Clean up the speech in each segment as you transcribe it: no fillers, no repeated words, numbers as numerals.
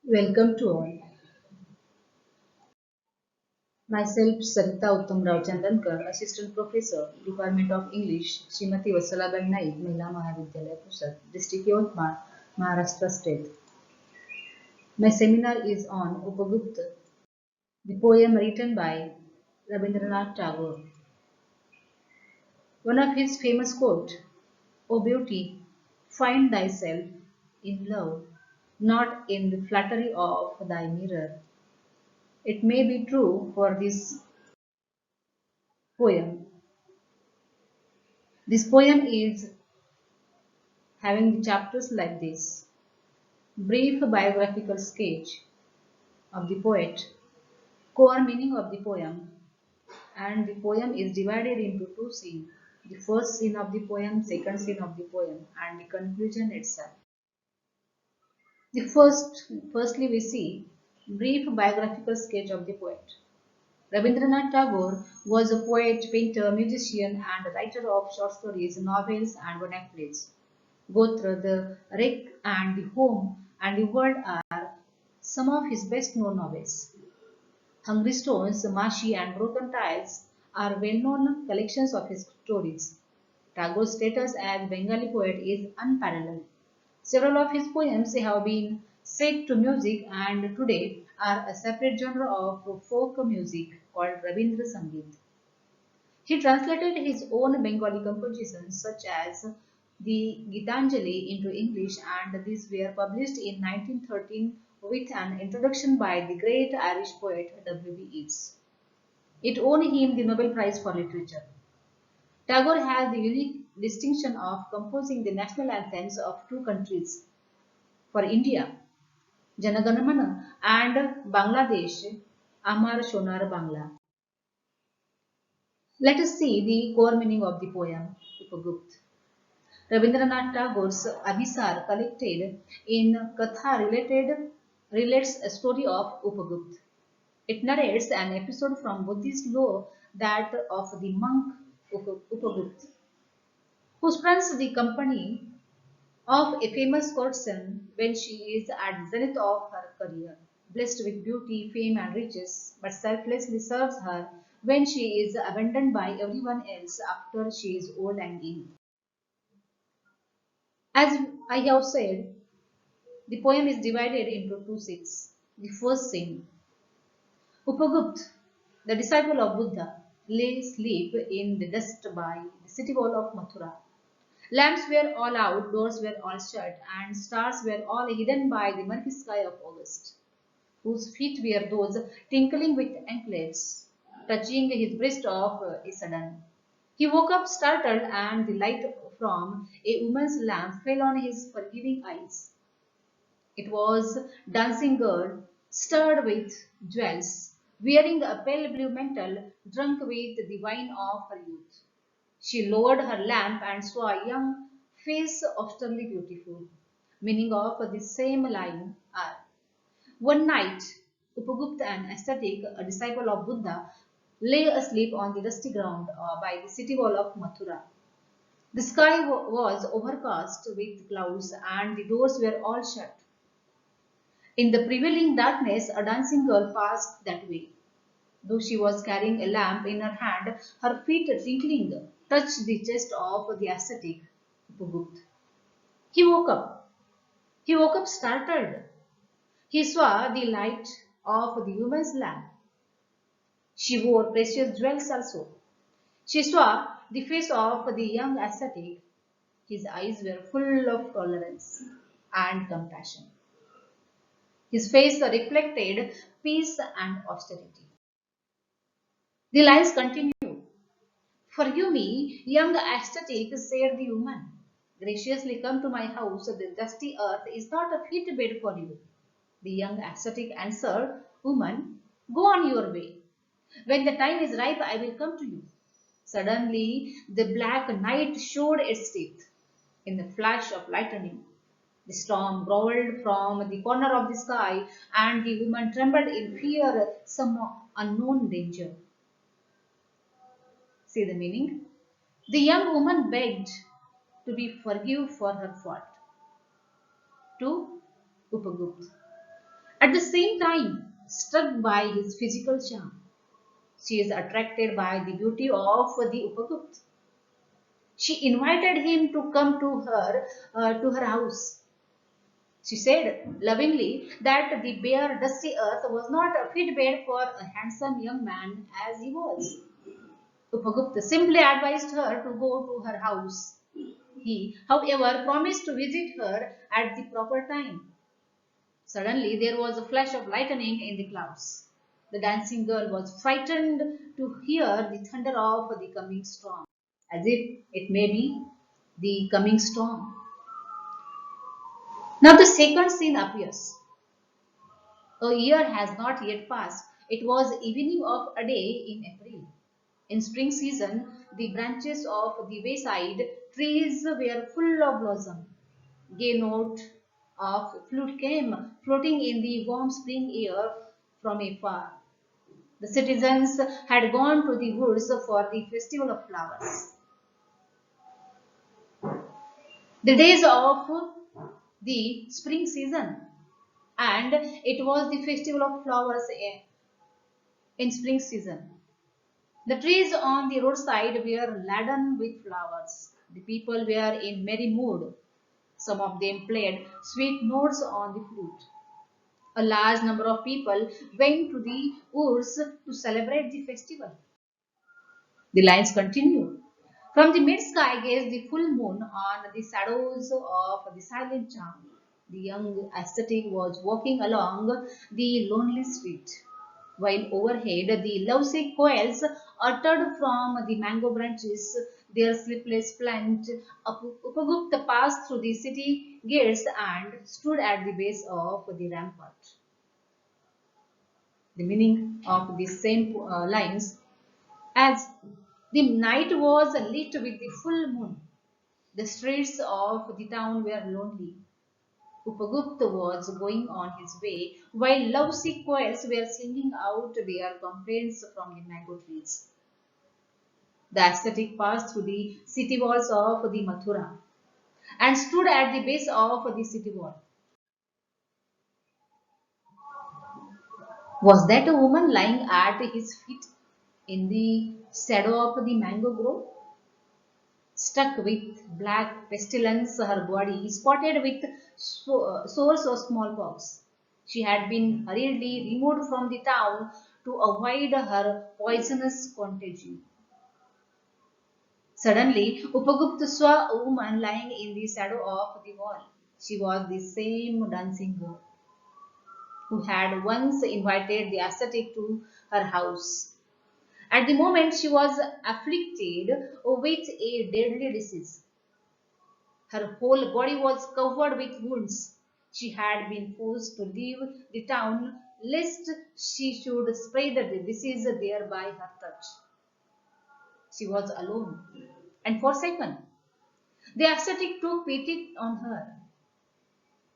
Welcome to all. Myself, Sarita Uttam Rao Chandankar, Assistant Professor, Department of English, Srimati Vassalabai Naik, Mahila Mahavidyalaya, Pusat, District Yavatmal, Maharashtra State. My seminar is on Upagupta, the poem written by Rabindranath Tagore. One of his famous quotes, O beauty, find thyself in love, not in the flattery of thy mirror. It may be true for this poem. This poem is having chapters like this: brief biographical sketch of the poet, core meaning of the poem, and the poem is divided into two scenes: the first scene of the poem, second scene of the poem, and the conclusion itself. Firstly, we see brief biographical sketch of the poet. Rabindranath Tagore was a poet, painter, musician, and writer of short stories, novels, and vernaculars. Gotra, the Wreck, and the Home and the World are some of his best known novels. Hungry Stones, Mashi, and Broken Tiles are well known collections of his stories. Tagore's status as Bengali poet is unparalleled. Several of his poems have been set to music and today are a separate genre of folk music called Rabindra Sangeet. He translated his own Bengali compositions such as the Gitanjali into English, and these were published in 1913 with an introduction by the great Irish poet W.B. Yeats. It won him the Nobel Prize for Literature. Tagore has the unique distinction of composing the national anthems of two countries. For India, Janaganamana, and Bangladesh, Amar Shonar Bangla. Let us see the core meaning of the poem Upagupt. Rabindranath Tagore's Abhisar collected in Katha relates a story of Upagupt. It narrates an episode from Buddhist law, that of the monk Upagupt, who spurns the company of a famous courtesan when she is at the zenith of her career, blessed with beauty, fame, and riches, but selflessly serves her when she is abandoned by everyone else after she is old and ill. As I have said, the poem is divided into two scenes. The first scene: Upagupt, the disciple of Buddha, lay asleep in the dust by the city wall of Mathura. Lamps were all out, doors were all shut, and stars were all hidden by the murky sky of August, whose feet were those tinkling with anklets, touching his breast of a sudden. He woke up startled, and the light from a woman's lamp fell on his forgiving eyes. It was dancing girl, stirred with jewels, wearing a pale blue mantle, drunk with the wine of her youth. She lowered her lamp and saw a young face austerely beautiful. Meaning of the same line are: one night, Upagupta, an ascetic, a disciple of Buddha, lay asleep on the dusty ground by the city wall of Mathura. The sky was overcast with clouds and the doors were all shut. In the prevailing darkness, a dancing girl passed that way. Though she was carrying a lamp in her hand, her feet twinkling touched the chest of the ascetic Upagupta. He woke up. He woke up startled. He saw the light of the woman's lamp. She wore precious jewels also. She saw the face of the young ascetic. His eyes were full of tolerance and compassion. His face reflected peace and austerity. The lines continue. Forgive me, young ascetic, said the woman. Graciously come to my house, the dusty earth is not a fit bed for you. The young ascetic answered, Woman, go on your way. When the time is ripe, I will come to you. Suddenly, the black night showed its teeth in the flash of lightning. The storm growled from the corner of the sky, and the woman trembled in fear some unknown danger. See the meaning? The young woman begged to be forgiven for her fault to Upagupta. At the same time, struck by his physical charm, she is attracted by the beauty of the Upagupta. She invited him to come to her house. She said lovingly that the bare, dusty earth was not a fit bed for a handsome young man as he was. Upagupta simply advised her to go to her house. He, however, promised to visit her at the proper time. Suddenly, there was a flash of lightning in the clouds. The dancing girl was frightened to hear the thunder of the coming storm, as if it may be the coming storm. Now, the second scene appears. A year has not yet passed. It was evening of a day in April. In spring season, the branches of the wayside trees were full of blossom. Gay note of flute came floating in the warm spring air from afar. The citizens had gone to the woods for the festival of flowers. The days of the spring season, and it was the festival of flowers in spring season. The trees on the roadside were laden with flowers. The people were in merry mood. Some of them played sweet notes on the flute. A large number of people went to the woods to celebrate the festival. The lines continue. From the mid sky gazed the full moon on the shadows of the silent town. The young ascetic was walking along the lonely street, while overhead the lovesick quails uttered from the mango branches their sleepless plaint. Upagupta passed through the city gates and stood at the base of the rampart. The meaning of these same lines: as the night was lit with the full moon, the streets of the town were lonely. Upagupta was going on his way while lovesick quails were singing out their complaints from the mango trees. The ascetic passed through the city walls of the Mathura and stood at the base of the city wall. Was that a woman lying at his feet in the shadow of the mango grove? Stuck with black pestilence, her body spotted with sores of smallpox. She had been hurriedly removed from the town to avoid her poisonous contagion. Suddenly, Upagupta saw a woman lying in the shadow of the wall. She was the same dancing girl who had once invited the ascetic to her house. At the moment, she was afflicted with a deadly disease. Her whole body was covered with wounds. She had been forced to leave the town lest she should spread the disease there by her touch. She was alone and forsaken. The ascetic took pity on her.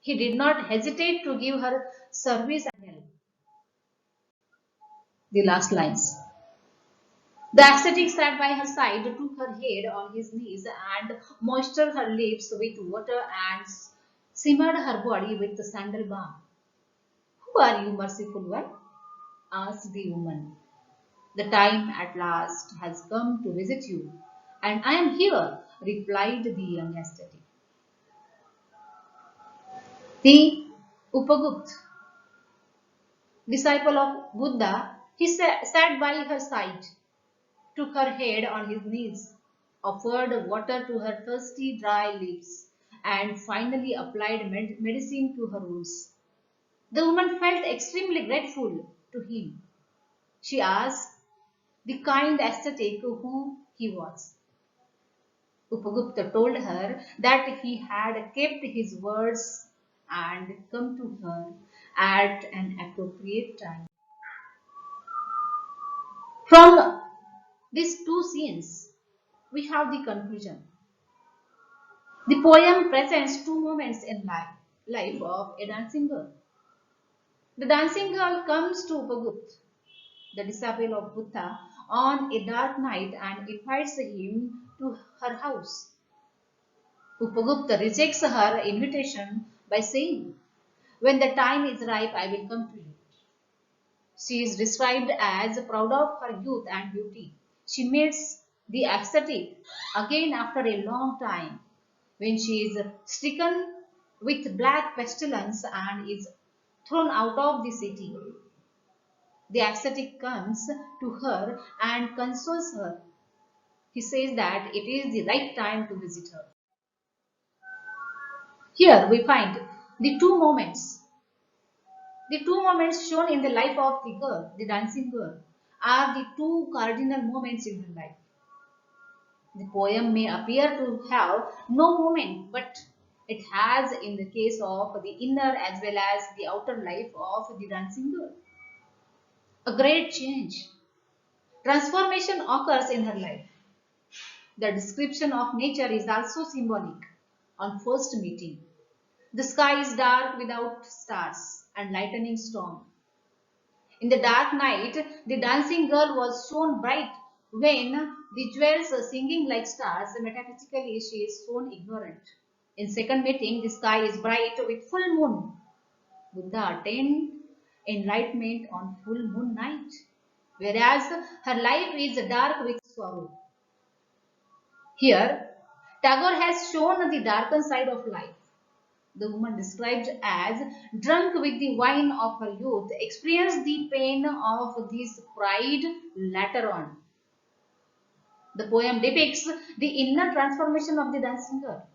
He did not hesitate to give her service and help. The last lines. The ascetic sat by her side, took her head on his knees, and moistened her lips with water and simmered her body with the sandal balm. Who are you, merciful one? Asked the woman. The time at last has come to visit you, and I am here, replied the young ascetic. The Upagupta, disciple of Buddha, he sat by her side, took her head on his knees, offered water to her thirsty, dry lips, and finally applied medicine to her wounds. The woman felt extremely grateful to him. She asked the kind ascetic who he was. Upagupta told her that he had kept his words and come to her at an appropriate time. From these two scenes, we have the conclusion. The poem presents two moments in life of a dancing girl. The dancing girl comes to Upagupta, the disciple of Buddha, on a dark night and invites him to her house. Upagupta rejects her invitation by saying, When the time is ripe, I will come to you. She is described as proud of her youth and beauty. She meets the ascetic again after a long time when she is stricken with black pestilence and is thrown out of the city. The ascetic comes to her and consoles her. He says that it is the right time to visit her. Here we find the two moments. The two moments shown in the life of the girl, the dancing girl, are the two cardinal moments in her life. The poem may appear to have no moment, but it has in the case of the inner as well as the outer life of the dancing girl. A great change, transformation occurs in her life. The description of nature is also symbolic. On first meeting, the sky is dark without stars and lightning storm. In the dark night, the dancing girl was shown bright. When the jewels are singing like stars, metaphysically she is shown ignorant. In second meeting, the sky is bright with full moon. Buddha attained enlightenment on full moon night, whereas her life is dark with sorrow. Here, Tagore has shown the darkened side of life. The woman described as drunk with the wine of her youth experienced the pain of this pride later on. The poem depicts the inner transformation of the dancing girl.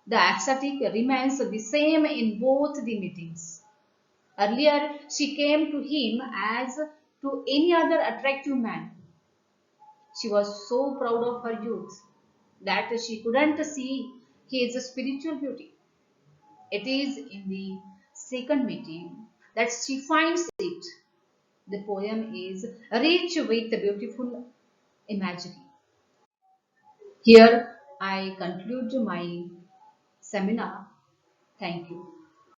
The ascetic remains the same in both the meetings. Earlier, she came to him as to any other attractive man. She was so proud of her youth that she couldn't see his spiritual beauty. It is in the second meeting that she finds it. The poem is rich with beautiful imagery. Here I conclude my seminar. Thank you.